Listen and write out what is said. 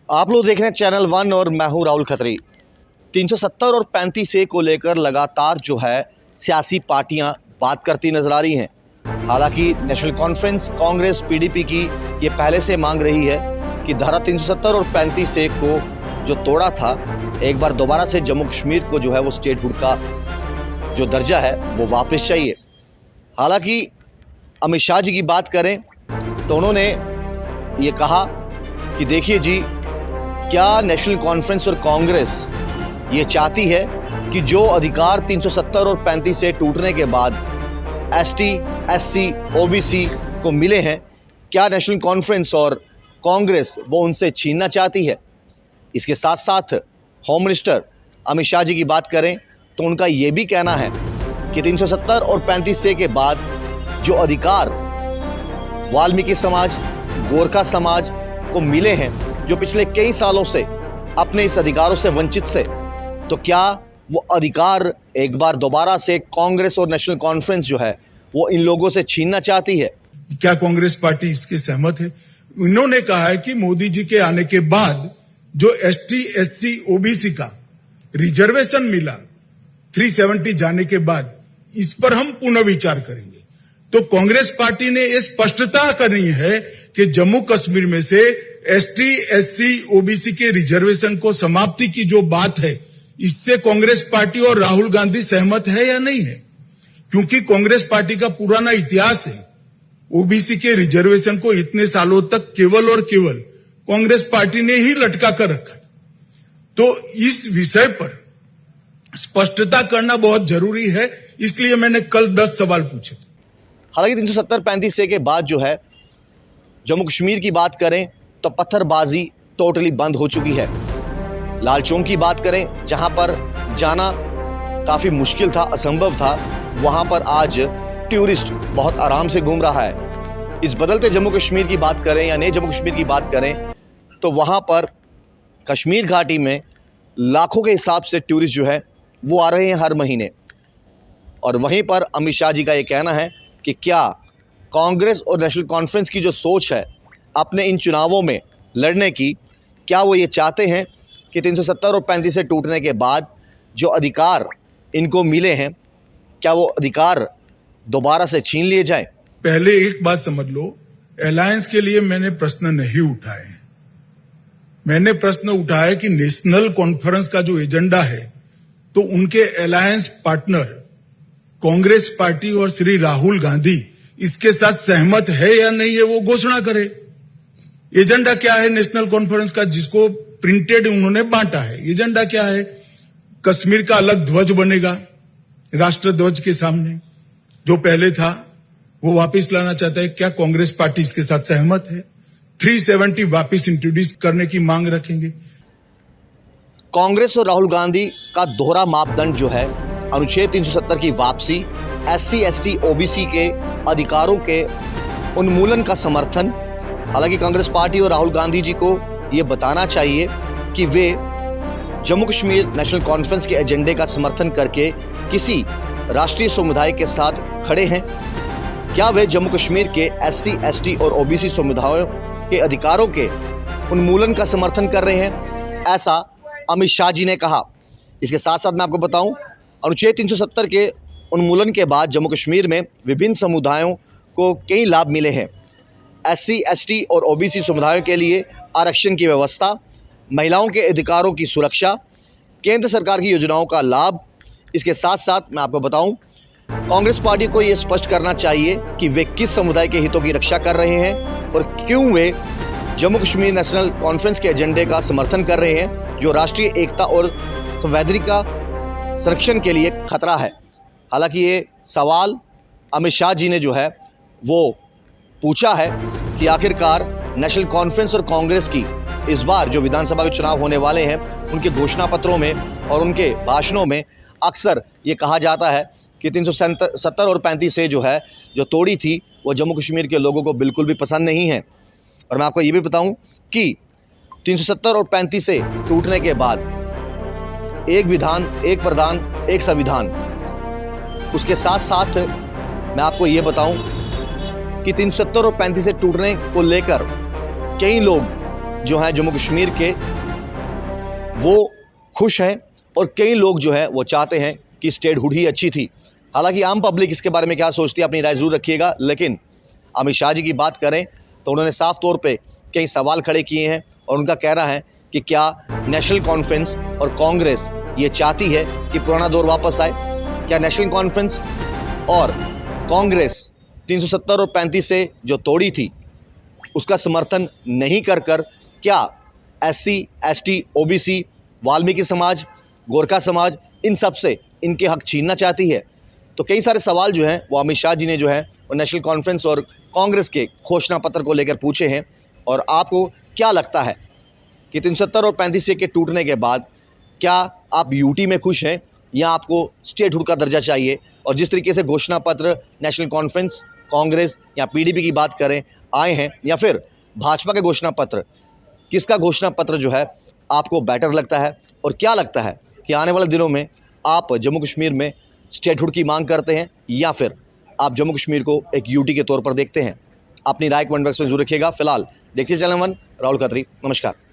आप लोग देख रहे हैं चैनल वन और मैं हूं राहुल खत्री। 370 और 35 ए को लेकर लगातार जो है सियासी पार्टियां बात करती नजर आ रही हैं। हालांकि नेशनल कॉन्फ्रेंस, कांग्रेस, पीडीपी की ये पहले से मांग रही है कि धारा 370 और 35 ए को जो तोड़ा था, एक बार दोबारा से जम्मू कश्मीर को जो है वो स्टेटहुड का जो दर्जा है वो वापस चाहिए। हालांकि अमित शाह जी की बात करें तो उन्होंने ये कहा कि देखिए जी, क्या नेशनल कॉन्फ्रेंस और कांग्रेस ये चाहती है कि जो अधिकार 370 और 35 से टूटने के बाद एसटी, एससी, ओबीसी को मिले हैं, क्या नेशनल कॉन्फ्रेंस और कांग्रेस वो उनसे छीनना चाहती है? इसके साथ साथ होम मिनिस्टर अमित शाह जी की बात करें तो उनका ये भी कहना है कि 370 और 35 से के बाद जो अधिकार वाल्मीकि समाज, गोरखा समाज को मिले हैं, जो पिछले कई सालों से अपने इस अधिकारों से वंचित से, तो क्या वो अधिकार एक बार दोबारा से कांग्रेस और नेशनल कॉन्फ्रेंस जो है वो इन लोगों से छीनना चाहती है? क्या कांग्रेस पार्टी इसके सहमत है? इन्होंने कहा है कि मोदी जी के आने के बाद जो एसटी, एससी, ओबीसी का रिजर्वेशन मिला 370 जाने के बाद, इस पर हम पुनः विचार करेंगे। तो कांग्रेस पार्टी ने ये स्पष्टता करनी है कि जम्मू कश्मीर में से एसटी, एससी, ओबीसी के रिजर्वेशन को समाप्ति की जो बात है, इससे कांग्रेस पार्टी और राहुल गांधी सहमत है या नहीं है? क्योंकि कांग्रेस पार्टी का पुराना इतिहास है, ओबीसी के रिजर्वेशन को इतने सालों तक केवल और केवल कांग्रेस पार्टी ने ही लटका कर रखा। तो इस विषय पर स्पष्टता करना बहुत जरूरी है, इसलिए मैंने कल 10 सवाल पूछे। हालांकि 370-35 से के बाद जो है जम्मू कश्मीर की बात करें तो पत्थरबाजी टोटली बंद हो चुकी है। लाल चौक की बात करें, जहां पर जाना काफ़ी मुश्किल था, असंभव था, वहां पर आज टूरिस्ट बहुत आराम से घूम रहा है। इस बदलते जम्मू कश्मीर की बात करें या नए जम्मू कश्मीर की बात करें तो वहां पर कश्मीर घाटी में लाखों के हिसाब से टूरिस्ट जो है वो आ रहे हैं हर महीने। और वहीं पर अमित शाह जी का ये कहना है कि क्या कांग्रेस और नेशनल कॉन्फ्रेंस की जो सोच है अपने इन चुनावों में लड़ने की, क्या वो ये चाहते हैं कि 370 और 35 से टूटने के बाद जो अधिकार इनको मिले हैं, क्या वो अधिकार दोबारा से छीन लिए जाएं? पहले एक बात समझ लो, अलायंस के लिए मैंने प्रश्न नहीं उठाए। मैंने प्रश्न उठाया कि नेशनल कॉन्फ्रेंस का जो एजेंडा है, तो उनके अलायंस पार्टनर कांग्रेस पार्टी और श्री राहुल गांधी इसके साथ सहमत है या नहीं है, वो घोषणा करे। एजेंडा क्या है नेशनल कॉन्फ्रेंस का, जिसको प्रिंटेड उन्होंने बांटा है? एजेंडा क्या है? कश्मीर का अलग ध्वज बनेगा राष्ट्र ध्वज के सामने, जो पहले था वो वापस लाना चाहता है। क्या कांग्रेस पार्टी इसके साथ सहमत है? 370 वापस इंट्रोड्यूस करने की मांग रखेंगे। कांग्रेस और राहुल गांधी का दोहरा मापदंड जो है अनुच्छेद 370 की वापसी, एससी, एसटी, ओबीसी के अधिकारों के उन्मूलन का समर्थन। हालांकि कांग्रेस पार्टी और राहुल गांधी जी को ये बताना चाहिए कि वे जम्मू कश्मीर नेशनल कॉन्फ्रेंस के एजेंडे का समर्थन करके किसी राष्ट्रीय समुदाय के साथ खड़े हैं। क्या वे जम्मू कश्मीर के एससी, एसटी और ओबीसी समुदायों के अधिकारों के उन्मूलन का समर्थन कर रहे हैं? ऐसा अमित शाह जी ने कहा। इसके साथ साथ मैं आपको बताऊं, अनुच्छेद 370 के उन्मूलन के बाद जम्मू कश्मीर में विभिन्न समुदायों को कई लाभ मिले हैं। एससी, एसटी और ओबीसी समुदायों के लिए आरक्षण की व्यवस्था, महिलाओं के अधिकारों की सुरक्षा, केंद्र सरकार की योजनाओं का लाभ। इसके साथ साथ मैं आपको बताऊं, कांग्रेस पार्टी को ये स्पष्ट करना चाहिए कि वे किस समुदाय के हितों की रक्षा कर रहे हैं और क्यों वे जम्मू कश्मीर नेशनल कॉन्फ्रेंस के एजेंडे का समर्थन कर रहे हैं, जो राष्ट्रीय एकता और संवैधानिकता संरक्षण के लिए खतरा है। हालांकि ये सवाल अमित शाह जी ने जो है वो पूछा है कि आखिरकार नेशनल कॉन्फ्रेंस और कांग्रेस की इस बार जो विधानसभा के चुनाव होने वाले हैं, उनके घोषणा पत्रों में और उनके भाषणों में अक्सर ये कहा जाता है कि 370 और 35 से जो है जो तोड़ी थी वो जम्मू कश्मीर के लोगों को बिल्कुल भी पसंद नहीं है। और मैं आपको ये भी बताऊं कि 370 और 35 से टूटने के बाद एक विधान, एक प्रधान, एक संविधान। उसके साथ साथ मैं आपको ये बताऊं कि 370 और 35 से टूटने को लेकर कई लोग जो हैं जम्मू कश्मीर के वो खुश हैं और कई लोग जो है वो चाहते हैं कि स्टेटहुड ही अच्छी थी। हालांकि आम पब्लिक इसके बारे में क्या सोचती है अपनी राय ज़रूर रखिएगा, लेकिन अमित शाह जी की बात करें तो उन्होंने साफ तौर पे कई सवाल खड़े किए हैं और उनका कहना है कि क्या नेशनल कॉन्फ्रेंस और कांग्रेस ये चाहती है कि पुराना दौर वापस आए? क्या नेशनल कॉन्फ्रेंस और कांग्रेस 370 और 35 से जो तोड़ी थी उसका समर्थन नहीं कर क्या SC, ST, OBC, वाल्मीकि समाज, गोरखा समाज इन सब से इनके हक छीनना चाहती है? तो कई सारे सवाल जो हैं वो अमित शाह जी ने जो है वो नेशनल कॉन्फ्रेंस और कांग्रेस के घोषणा पत्र को लेकर पूछे हैं। और आपको क्या लगता है कि 370 और 35 के टूटने के बाद क्या आप यूटी में खुश हैं या आपको स्टेटहुड का दर्जा चाहिए? और जिस तरीके से घोषणा पत्र नेशनल कॉन्फ्रेंस, कांग्रेस या PDP की बात करें आए हैं, या फिर भाजपा के घोषणा पत्र, किसका घोषणा पत्र जो है आपको बेटर लगता है? और क्या लगता है कि आने वाले दिनों में आप जम्मू कश्मीर में स्टेटहुड की मांग करते हैं या फिर आप जम्मू कश्मीर को एक यूटी के तौर पर देखते हैं? अपनी राय कमेंट बॉक्स में जरूर रखिएगा। फिलहाल देखिए चैनल वन, राहुल खत्री, नमस्कार।